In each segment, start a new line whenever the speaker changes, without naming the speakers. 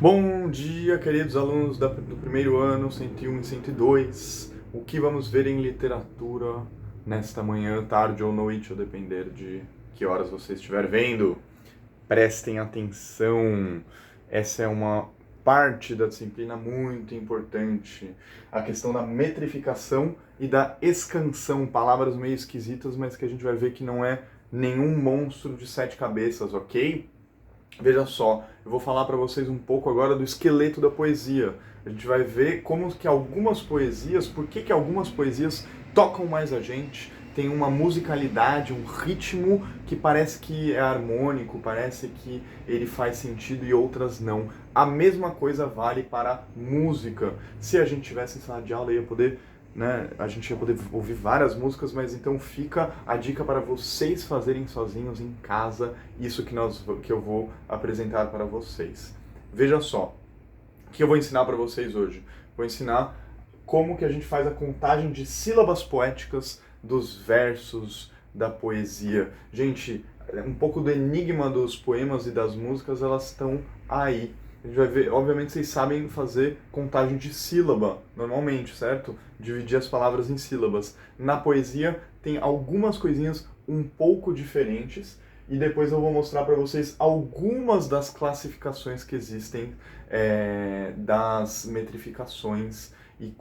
Bom dia, queridos alunos do primeiro ano, 101 e 102. O que vamos ver em literatura nesta manhã, tarde ou noite, a depender de que horas você estiver vendo? Prestem atenção, essa é uma parte da disciplina muito importante. A questão da metrificação e da escansão, palavras meio esquisitas, mas que a gente vai ver que não é nenhum monstro de sete cabeças, ok? Veja só, eu vou falar para vocês um pouco agora do esqueleto da poesia. A gente vai ver como que algumas poesias, por que algumas poesias tocam mais a gente, tem uma musicalidade, um ritmo que parece que é harmônico, parece que ele faz sentido e outras não. A mesma coisa vale para a música. Se a gente tivesse em sala de aula, ia poder, né, a gente ia poder ouvir várias músicas, mas então fica a dica para vocês fazerem sozinhos em casa isso que eu vou apresentar para vocês. Veja só, o que eu vou ensinar para vocês hoje? Vou ensinar como que a gente faz a contagem de sílabas poéticas dos versos da poesia. Gente, um pouco do enigma dos poemas e das músicas, elas estão aí. A gente vai ver, obviamente vocês sabem fazer contagem de sílaba, normalmente, certo? Dividir as palavras em sílabas. Na poesia tem algumas coisinhas um pouco diferentes e depois eu vou mostrar para vocês algumas das classificações que existem das metrificações e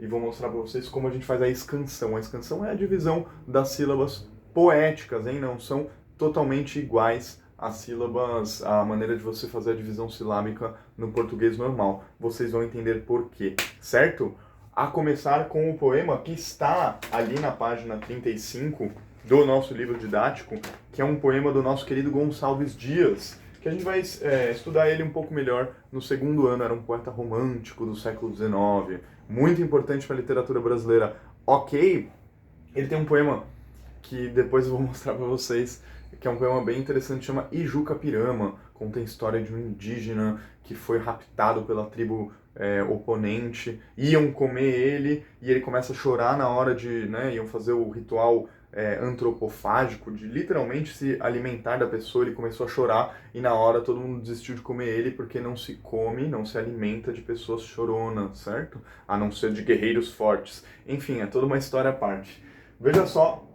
vou mostrar para vocês como a gente faz a escansão. A escansão é a divisão das sílabas poéticas, hein? Não são totalmente iguais as sílabas, a maneira de você fazer a divisão silábica no português normal. Vocês vão entender por quê, certo? A começar com o poema que está ali na página 35 do nosso livro didático, que é um poema do nosso querido Gonçalves Dias, que a gente vai estudar ele um pouco melhor no segundo ano. Era um poeta romântico do século XIX, muito importante para a literatura brasileira. Ok, ele tem um poema que depois eu vou mostrar para vocês, que é um poema bem interessante, chama Ijucapirama. Conta a história de um indígena que foi raptado pela tribo oponente, iam comer ele e ele começa a chorar na hora de, né, iam fazer o ritual antropofágico, de literalmente se alimentar da pessoa. Ele começou a chorar e na hora todo mundo desistiu de comer ele, porque não se come, não se alimenta de pessoas choronas, certo? A não ser de guerreiros fortes. Enfim, é toda uma história à parte. Veja só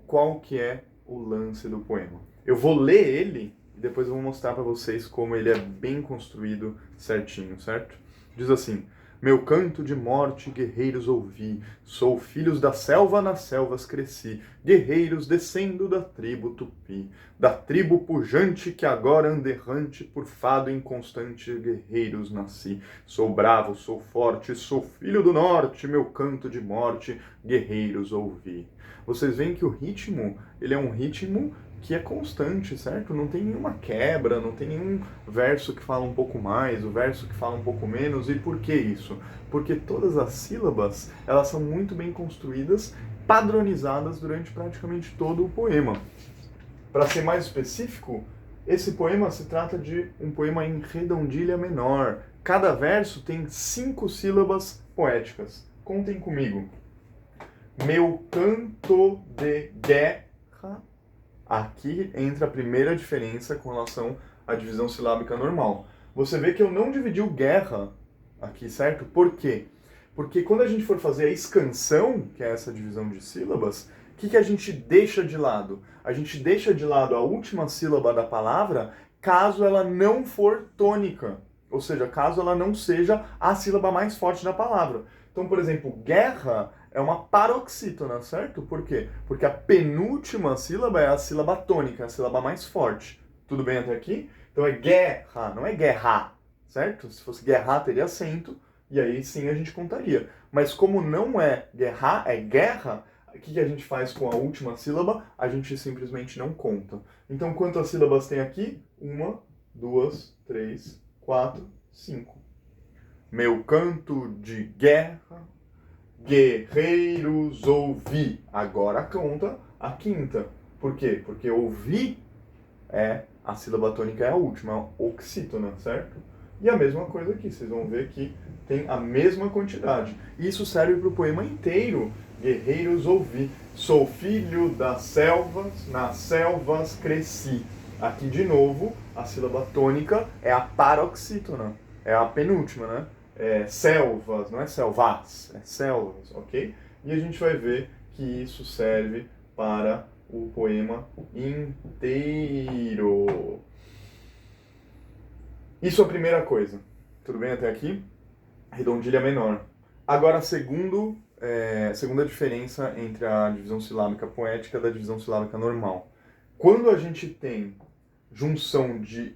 qual que é o lance do poema. Eu vou ler ele e depois eu vou mostrar para vocês como ele é bem construído certinho, certo? Diz assim: meu canto de morte, guerreiros, ouvi. Sou filhos da selva, nas selvas cresci. Guerreiros descendo da tribo tupi. Da tribo pujante que agora anderrante, por fado inconstante, guerreiros nasci. Sou bravo, sou forte, sou filho do norte. Meu canto de morte, guerreiros, ouvi. Vocês veem que o ritmo, ele é um ritmo que é constante, certo? Não tem nenhuma quebra, não tem nenhum verso que fala um pouco mais, o verso que fala um pouco menos. E por que isso? Porque todas as sílabas, elas são muito bem construídas, padronizadas durante praticamente todo o poema. Para ser mais específico, esse poema se trata de um poema em redondilha menor. Cada verso tem 5 sílabas poéticas. Contem comigo. Meu canto de guerra. Aqui entra a primeira diferença com relação à divisão silábica normal. Você vê que eu não dividi o guerra aqui, certo? Por quê? Porque quando a gente for fazer a escansão, que é essa divisão de sílabas, o que a gente deixa de lado? A gente deixa de lado a última sílaba da palavra caso ela não for tônica. Ou seja, caso ela não seja a sílaba mais forte da palavra. Então, por exemplo, guerra é uma paroxítona, certo? Por quê? Porque a penúltima sílaba é a sílaba tônica, a sílaba mais forte. Tudo bem até aqui? Então é guerra, não é guerra, certo? Se fosse guerra, teria acento, e aí sim a gente contaria. Mas como não é guerra, é guerra, o que a gente faz com a última sílaba? A gente simplesmente não conta. Então, quantas sílabas tem aqui? 1, 2, 3, 4, 5. Meu canto de guerra, guerreiros, ouvi. Agora conta a quinta. Por quê? Porque ouvir a sílaba tônica é a última, oxítona, certo? E a mesma coisa aqui, vocês vão ver que tem a mesma quantidade. Isso serve para o poema inteiro. Guerreiros, ouvi. Sou filho das selvas, nas selvas cresci. Aqui de novo, a sílaba tônica é a paroxítona. é a penúltima, né? É selvas, não é selvas, é selvas, ok? E a gente vai ver que isso serve para o poema inteiro. Isso é a primeira coisa. Tudo bem até aqui? Redondilha menor. Agora, segunda diferença entre a divisão silábica poética da divisão silábica normal. Quando a gente tem junção de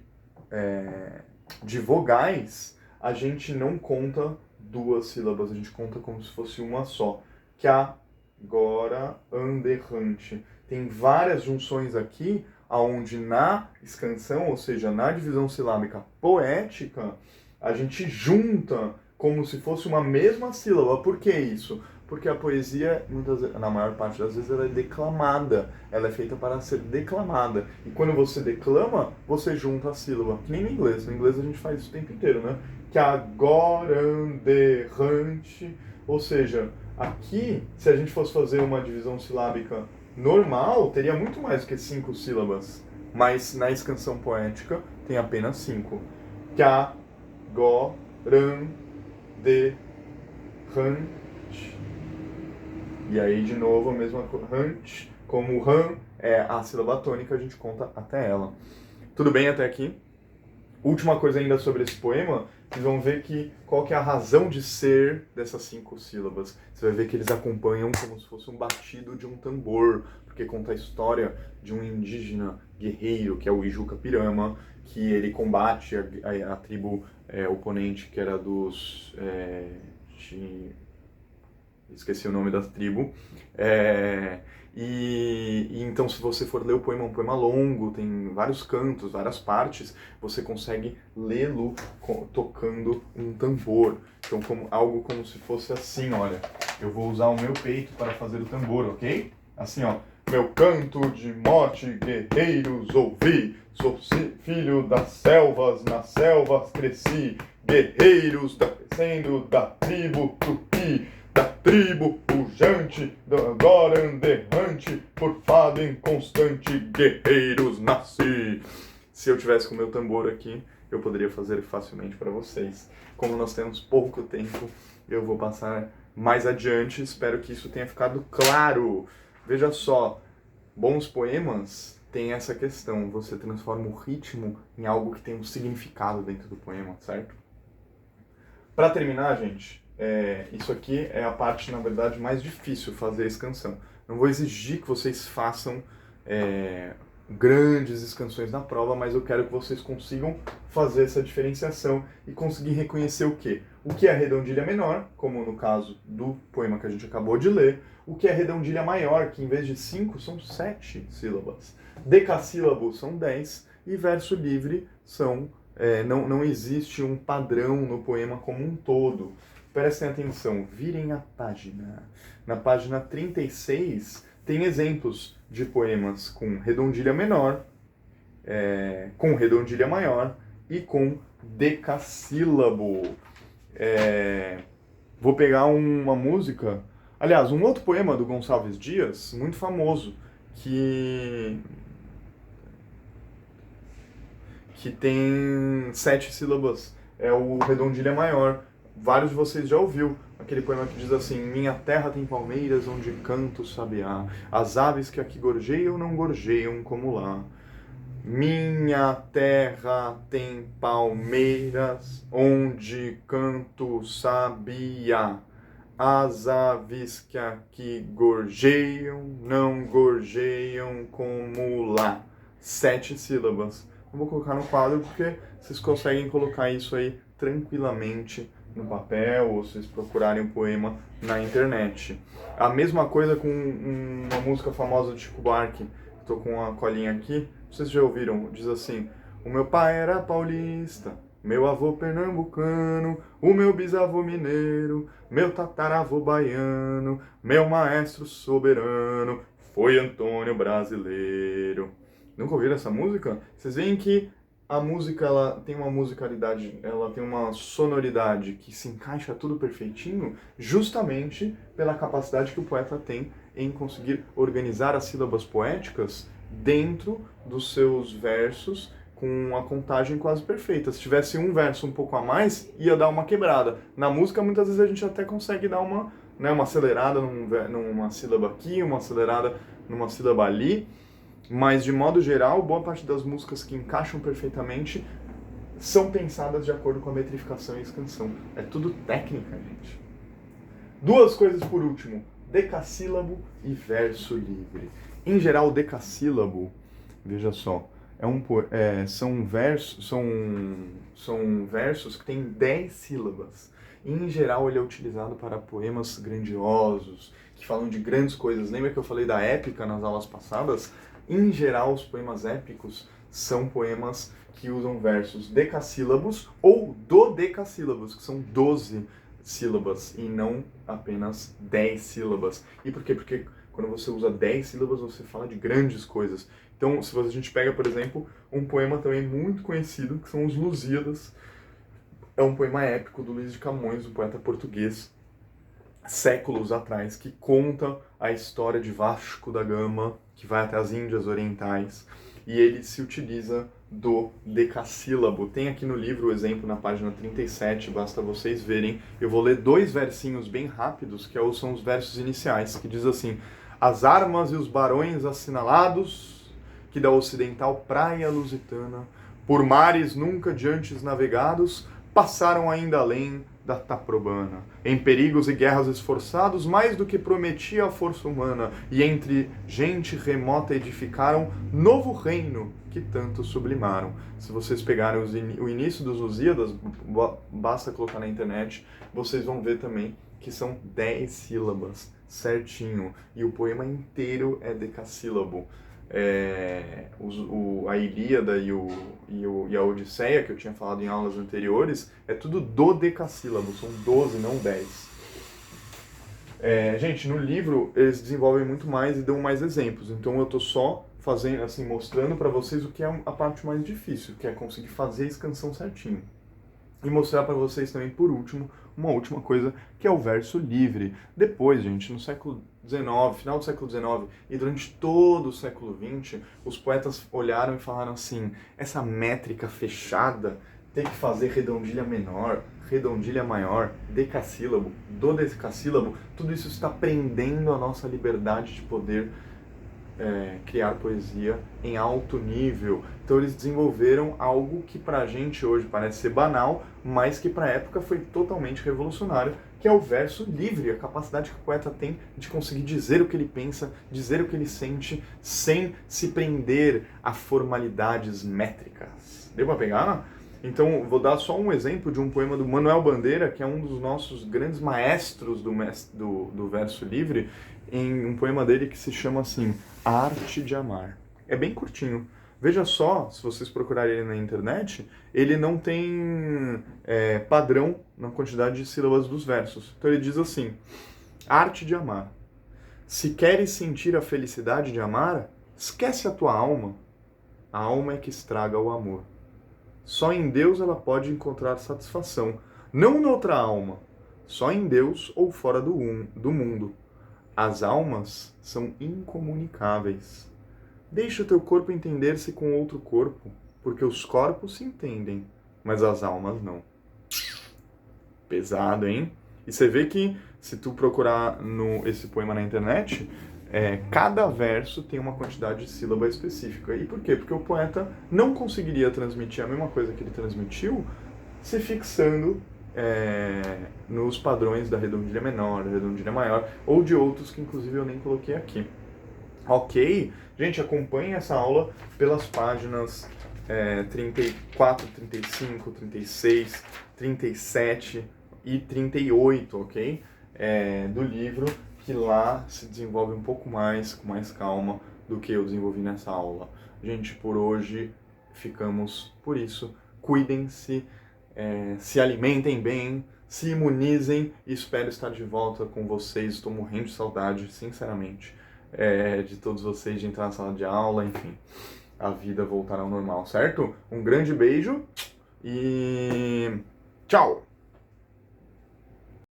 vogais, a gente não conta duas sílabas, a gente conta como se fosse uma só. Que agora, anderrante. Tem várias junções aqui, onde na escansão, ou seja, na divisão silábica poética, a gente junta como se fosse uma mesma sílaba. Por que isso? Porque a poesia, na maior parte das vezes, ela é declamada. Ela é feita para ser declamada. E quando você declama, você junta a sílaba. Que nem no inglês. No inglês a gente faz isso o tempo inteiro, né? Que agora anderrante. Ou seja, aqui, se a gente fosse fazer uma divisão silábica normal, teria muito mais do que 5 sílabas. Mas na escansão poética tem apenas 5. Que agora anderrante. E aí, de novo, a mesma coisa. Hunt, como o ran é a sílaba tônica, a gente conta até ela. Tudo bem até aqui? Última coisa ainda sobre esse poema, vocês vão ver que qual que é a razão de ser dessas 5 sílabas. Você vai ver que eles acompanham como se fosse um batido de um tambor, porque conta a história de um indígena guerreiro, que é o Ijuca Pirama, que ele combate a tribo oponente, que era dos... esqueci o nome da tribo. E então, se você for ler o poema, é um poema longo, tem vários cantos, várias partes, você consegue lê-lo tocando um tambor. Então, algo como se fosse assim, olha. Eu vou usar o meu peito para fazer o tambor, ok? Assim, ó. Meu canto de morte, guerreiros, ouvi. Sou filho das selvas, nas selvas cresci. Guerreiros, descendo da tribo Tupi. Da tribo pujante, agora anderrante, por fado inconstante, guerreiros nasci. Se eu tivesse com o meu tambor aqui, eu poderia fazer facilmente para vocês. Como nós temos pouco tempo, eu vou passar mais adiante. Espero que isso tenha ficado claro. Veja só, bons poemas têm essa questão. Você transforma o ritmo em algo que tem um significado dentro do poema, certo? Para terminar, gente... isso aqui é a parte, na verdade, mais difícil, fazer a escansão. Não vou exigir que vocês façam grandes escansões na prova, mas eu quero que vocês consigam fazer essa diferenciação e conseguir reconhecer o quê? O que é redondilha menor, como no caso do poema que a gente acabou de ler, o que é redondilha maior, que em vez de 5 são 7 sílabas. Decassílabo são 10 e verso livre são... não existe um padrão no poema como um todo. Prestem atenção, virem a página. Na página 36 tem exemplos de poemas com redondilha menor, com redondilha maior e com decassílabo. Vou pegar uma música, aliás, um outro poema do Gonçalves Dias, muito famoso, que tem 7 sílabas. É o redondilha maior. Vários de vocês já ouviu aquele poema que diz assim: minha terra tem palmeiras onde canta o sabiá, as aves que aqui gorjeiam não gorjeiam como lá. Minha terra tem palmeiras onde canta o sabiá, as aves que aqui gorjeiam não gorjeiam como lá. 7 sílabas. Eu vou colocar no quadro porque vocês conseguem colocar isso aí tranquilamente no papel, ou vocês procurarem o poema na internet. A mesma coisa com uma música famosa de Chico Buarque. Estou com a colinha aqui, vocês já ouviram? Diz assim: o meu pai era paulista, meu avô pernambucano, o meu bisavô mineiro, meu tataravô baiano, meu maestro soberano foi Antônio Brasileiro. Nunca ouviram essa música? Vocês veem que a música, ela tem uma musicalidade, ela tem uma sonoridade que se encaixa tudo perfeitinho, justamente pela capacidade que o poeta tem em conseguir organizar as sílabas poéticas dentro dos seus versos com a contagem quase perfeita. Se tivesse um verso um pouco a mais, ia dar uma quebrada. Na música, muitas vezes a gente até consegue dar uma, né, uma acelerada numa sílaba aqui, uma acelerada numa sílaba ali, mas de modo geral, boa parte das músicas que encaixam perfeitamente são pensadas de acordo com a metrificação e escansão. É tudo técnica, gente. Duas coisas por último: decassílabo e verso livre. Em geral, o decassílabo, veja só, são versos que têm 10 sílabas. Em geral, ele é utilizado para poemas grandiosos, que falam de grandes coisas. Lembra que eu falei da épica nas aulas passadas? Em geral, os poemas épicos são poemas que usam versos decassílabos ou dodecassílabos, que são 12 sílabas e não apenas 10 sílabas. E por quê? Porque quando você usa 10 sílabas, você fala de grandes coisas. Então, se a gente pega, por exemplo, um poema também muito conhecido, que são os Lusíadas. É um poema épico do Luís de Camões, um poeta português, séculos atrás, que conta a história de Vasco da Gama, que vai até as Índias Orientais, e ele se utiliza do decassílabo. Tem aqui no livro o exemplo na página 37, basta vocês verem. Eu vou ler 2 versinhos bem rápidos, que são os versos iniciais, que diz assim: as armas e os barões assinalados, que da ocidental praia lusitana, por mares nunca de antes navegados, passaram ainda além da Taprobana, em perigos e guerras esforçados, mais do que prometia a força humana, e entre gente remota edificaram novo reino que tanto sublimaram. Se vocês pegarem o início dos Lusíadas, basta colocar na internet, vocês vão ver também que são 10 sílabas, certinho, e o poema inteiro é decassílabo. A Ilíada e a Odisseia, que eu tinha falado em aulas anteriores, é tudo dodecassílabo, são 12, não 10. Gente, no livro eles desenvolvem muito mais e dão mais exemplos, então eu tô só fazendo, assim, mostrando para vocês o que é a parte mais difícil, que é conseguir fazer a escansão certinho. E mostrar para vocês também, por último, uma última coisa, que é o verso livre. Depois, gente, no século XIX, final do século XIX e durante todo o século XX, os poetas olharam e falaram assim: essa métrica fechada tem que fazer redondilha menor, redondilha maior, decassílabo, dodecassílabo. Tudo isso está prendendo a nossa liberdade de poder criar poesia em alto nível. Então eles desenvolveram algo que pra gente hoje parece ser banal, mas que pra época foi totalmente revolucionário, que é o verso livre, a capacidade que o poeta tem de conseguir dizer o que ele pensa, dizer o que ele sente, sem se prender a formalidades métricas. Deu pra pegar? Então, vou dar só um exemplo de um poema do Manuel Bandeira, que é um dos nossos grandes maestros do verso livre, em um poema dele que se chama assim, A Arte de Amar. É bem curtinho. Veja só, se vocês procurarem ele na internet, ele não tem padrão na quantidade de sílabas dos versos. Então ele diz assim: Arte de Amar. Se queres sentir a felicidade de amar, esquece a tua alma. A alma é que estraga o amor. Só em Deus ela pode encontrar satisfação, não noutra alma. Só em Deus ou fora do mundo. As almas são incomunicáveis. Deixa o teu corpo entender-se com outro corpo, porque os corpos se entendem, mas as almas não. Pesado, hein? E você vê que, se tu procurar esse poema na internet, cada verso tem uma quantidade de sílaba específica. E por quê? Porque o poeta não conseguiria transmitir a mesma coisa que ele transmitiu se fixando nos padrões da redondilha menor, da redondilha maior, ou de outros que inclusive eu nem coloquei aqui. Ok? Gente, acompanhe essa aula pelas páginas 34, 35, 36, 37 e 38, ok? Do livro, que lá se desenvolve um pouco mais, com mais calma, do que eu desenvolvi nessa aula. Gente, por hoje ficamos por isso. Cuidem-se, se alimentem bem, se imunizem e espero estar de volta com vocês. Estou morrendo de saudade, sinceramente, de todos vocês, de entrar na sala de aula, enfim, a vida voltar ao normal, certo? Um grande beijo e tchau!